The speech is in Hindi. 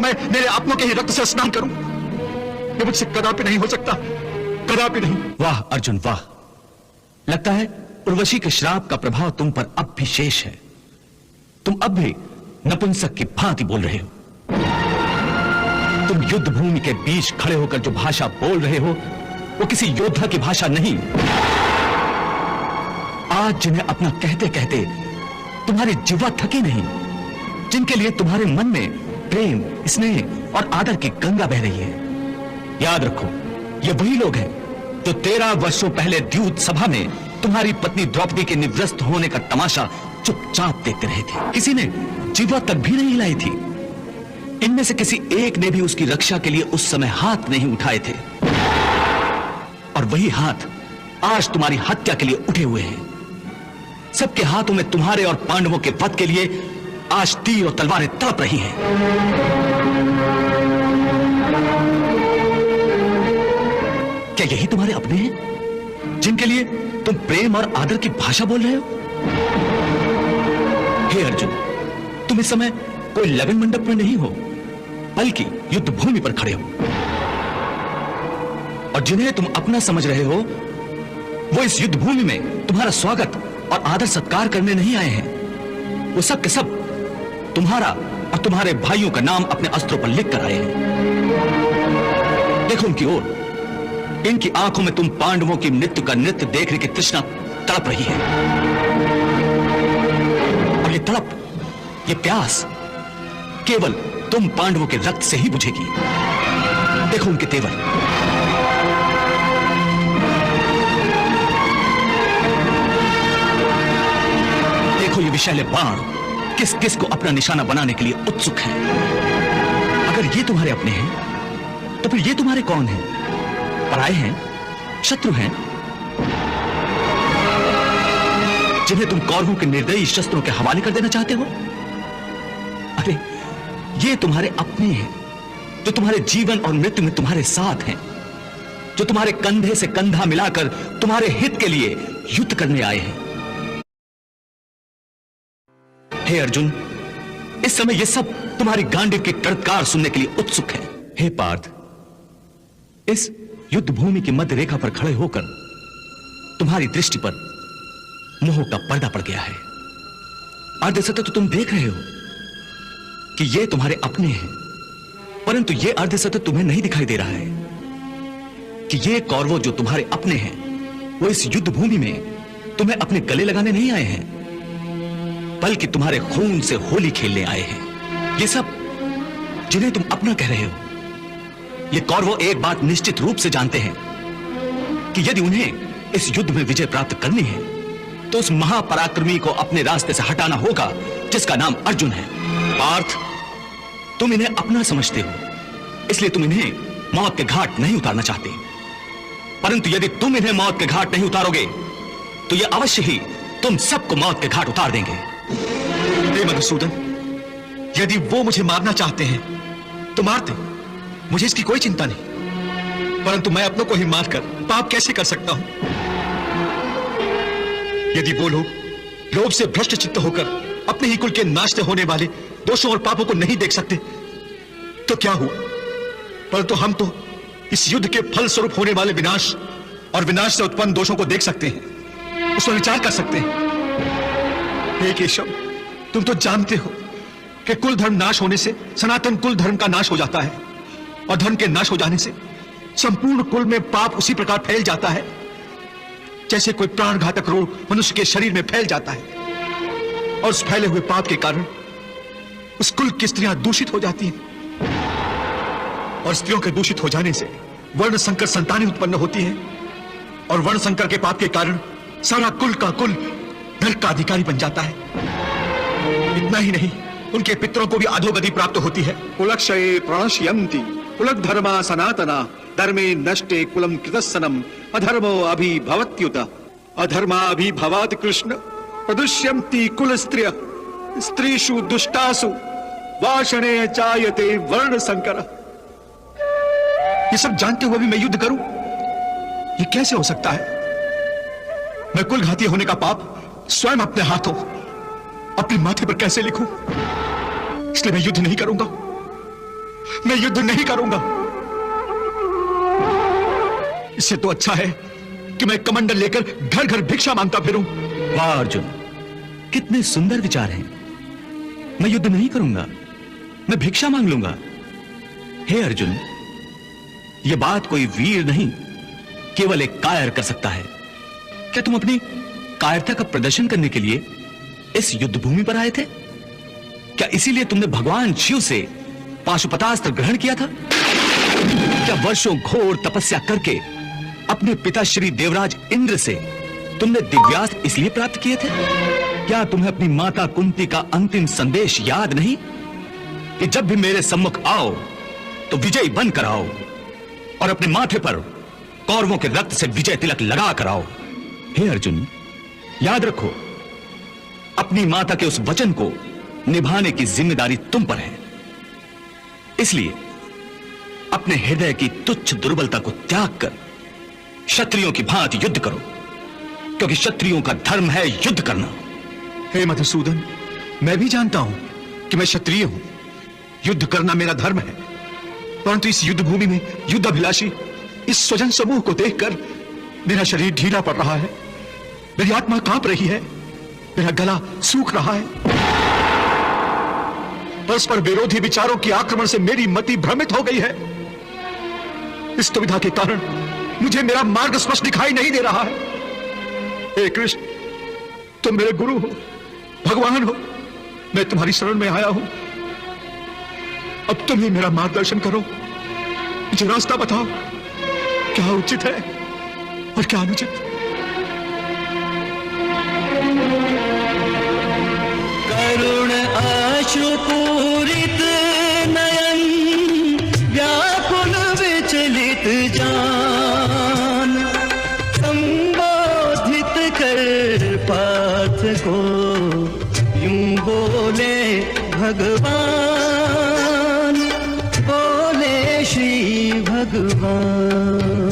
मैं मेरे आत्मा के ही रक्त से स्नान करूं? ये मुझसे कदापि नहीं हो सकता, कदापि नहीं। वाह अर्जुन वाह, लगता है उर्वशी के श्राप का प्रभाव तुम पर अब भी शेष है। तुम अब भी नपुंसक की भांति बोल रहे हो। तुम युद्ध भूमि के बीच खड़े होकर जो भाषा बोल रहे हो वो किसी योद्धा की भाषा नहीं। आज जिन्हें अपना कहते कहते तुम्हारी जिह्वा थकी नहीं, जिनके लिए तुम्हारे मन में प्रेम, स्नेह और आदर की गंगा बह रही है, याद रखो ये वही लोग हैं जो 13 वर्षों पहले द्यूत सभा में तुम्हारी पत्नी द्रौपदी के निवृत्त होने का तमाशा चुपचाप देखते रहे थे। किसी ने जिह्वा तक भी नहीं हिलाई थी। इनमें से किसी एक ने भी उसकी रक्षा के लिए उस समय हाथ नहीं उठाए थे, और वही हाथ आज तुम्हारी हत्या के लिए उठे हुए हैं। सबके हाथों में तुम्हारे और पांडवों के वध के लिए आज तीर और तलवारें तड़प रही हैं। क्या यही तुम्हारे अपने हैं जिनके लिए तुम प्रेम और आदर की भाषा बोल रहे हो? हे अर्जुन, तुम इस समय कोई लगन मंडप में नहीं हो, बल्कि युद्ध भूमि पर खड़े हो, और जिन्हें तुम अपना समझ रहे हो वो इस युद्ध भूमि में तुम्हारा स्वागत और आदर सत्कार करने नहीं आए हैं। वो सब के सब तुम्हारा और तुम्हारे भाइयों का नाम अपने अस्त्रों पर लिख कर आए हैं। देखो उनकी ओर, इनकी आंखों में तुम पांडवों की मृत्यु का नृत्य देखने की तृष्णा तड़प रही है, और ये तड़प, ये प्यास केवल तुम पांडवों के रक्त से ही बुझेगी। देखो उनके तेवर, देखो ये विषैले बाण किस किस को अपना निशाना बनाने के लिए उत्सुक हैं। अगर ये तुम्हारे अपने हैं तो फिर ये तुम्हारे कौन हैं? पराये हैं, शत्रु हैं, जिन्हें तुम कौरवों के निर्दयी शस्त्रों के हवाले कर देना चाहते हो? अरे ये तुम्हारे अपने हैं, जो तुम्हारे जीवन और मृत्यु में तुम्हारे साथ हैं, जो तुम्हारे कंधे से कंधा मिलाकर तुम्हारे हित के लिए युद्ध करने आए हैं। हे अर्जुन, इस समय ये सब तुम्हारी गांडीव की टड़कार सुनने के लिए उत्सुक है। हे पार्थ, इस युद्ध भूमि की मध्य रेखा पर खड़े होकर तुम्हारी दृष्टि पर मोह का पर्दा पड़ गया है। अर्धसत्य तो तुम देख रहे हो कि ये तुम्हारे अपने हैं, परंतु ये अर्धसत्य तुम्हें नहीं दिखाई दे रहा है कि ये कौरवों जो तुम्हारे अपने हैं वो इस युद्ध भूमि में तुम्हें अपने गले लगाने नहीं आए हैं, बल्कि तुम्हारे खून से होली खेलने आए हैं। ये सब जिन्हें तुम अपना कह रहे हो, ये कौरवों एक बात निश्चित रूप से जानते हैं कि यदि उन्हें इस युद्ध में विजय प्राप्त करनी है तो उस महापराक्रमी को अपने रास्ते से हटाना होगा जिसका नाम अर्जुन है। पार्थ, तुम इन्हें अपना समझते हो, इसलिए तुम इन्हें मौत के घाट नहीं उतारना चाहते, परंतु यदि तुम इन्हें मौत के घाट नहीं उतारोगे तो ये अवश्य ही तुम सबको मौत के घाट उतार देंगे। हे मधुसूदन, यदि वो मुझे मारना चाहते हैं तो मारते, मुझे इसकी कोई चिंता नहीं, परंतु मैं अपनों को ही मारकर पाप कैसे कर सकता हूं? यदि वो लोग लोभ से भ्रष्ट चित्त होकर अपने ही कुल के नाश से होने वाले दोषों और पापों को नहीं देख सकते तो क्या हुआ, परंतु हम तो इस युद्ध के फल स्वरूप होने वाले विनाश और विनाश से उत्पन्न दोषों को देख सकते हैं, उस पर विचार कर सकते हैं। हे केशव, तुम तो जानते हो कि कुल धर्म नाश होने से सनातन कुल धर्म का नाश हो जाता है, और धर्म के नाश हो जाने से संपूर्ण कुल में पाप उसी प्रकार फैल जाता है जैसे कोई प्राणघातक रोग मनुष्य के शरीर में फैल जाता है, और उस फैले हुए पाप के कारण उस कुल की स्त्रियां दूषित हो जाती हैं, और स्त्रियों के दूषित हो जाने से वर्ण संकर संतानें उत्पन्न होती हैं, और वर्ण संकर के पाप के कारण सारा कुल का कुल नरक का अधिकारी बन जाता है। इतना ही नहीं, उनके पितरों को भी अधोगति प्राप्त होती है। कुलक्षये प्रणश्यन्ति कुलक धर्मा सनातना धर्मे नष्टे कुलम कृतस्सनम अधर्मो अभिभवत्युत अधर्माभिभवात् कृष्ण प्रदुष्यन्ति कुल स्त्रिय स्त्रीषु दुष्टासु वाषणे चायते वर्ण संकर। ये सब जानते हुए भी मैं युद्ध करूं, ये कैसे हो सकता है? मैं कुल घाती होने का पाप स्वयं अपने हाथों अपने माथे पर कैसे लिखूं? इसलिए मैं युद्ध नहीं करूंगा, मैं युद्ध नहीं करूंगा। इससे तो अच्छा है कि मैं कमंडल लेकर घर घर भिक्षा मांगता फिरूं। वाह अर्जुन, कितने सुंदर विचार हैं। मैं युद्ध नहीं करूंगा, मैं भिक्षा मांग लूंगा। हे अर्जुन, यह बात कोई वीर नहीं, केवल एक कायर कर सकता है। क्या तुम अपनी कायरता का प्रदर्शन करने के लिए इस युद्ध भूमि पर आए थे? क्या इसीलिए तुमने भगवान शिव से पाशुपतास्त्र ग्रहण किया था? क्या वर्षों घोर तपस्या करके अपने पिता श्री देवराज इंद्र से तुमने दिव्यास्त्र इसलिए प्राप्त किए थे? क्या तुम्हें अपनी माता कुंती का अंतिम संदेश याद नहीं कि जब भी मेरे सम्मुख आओ तो विजयी बनकर आओ और अपने माथे पर कौरवों के रक्त से विजय तिलक लगा कर आओ? हे अर्जुन, याद रखो, अपनी माता के उस वचन को निभाने की जिम्मेदारी तुम पर है। इसलिए अपने हृदय की तुच्छ दुर्बलता को त्याग कर क्षत्रियों की भांति युद्ध करो, क्योंकि क्षत्रियों का धर्म है युद्ध करना। हे मधुसूदन, मैं भी जानता हूं कि मैं क्षत्रिय हूं, युद्ध करना मेरा धर्म है। परंतु इस युद्ध भूमि में युद्धाभिलाषी इस स्वजन समूह को देखकर मेरा शरीर ढीला पड़ रहा है, मेरी आत्मा कांप रही है, मेरा गला सूख रहा है। परस्पर विरोधी विचारों के आक्रमण से मेरी मति भ्रमित हो गई है। इस दुविधा के कारण मुझे मेरा मार्ग स्पष्ट दिखाई नहीं दे रहा है। हे कृष्ण, तुम मेरे गुरु हो, भगवान हो, मैं तुम्हारी शरण में आया हूं। अब तुम ही मेरा मार्गदर्शन करो, मुझे रास्ता बताओ, क्या उचित है और क्या अनुचित। करुण आशुपूरित नयन, व्याकुल विचलित जान, संबोधित कर पार्थ को यूं बोले भगवान, बोले श्री भगवान।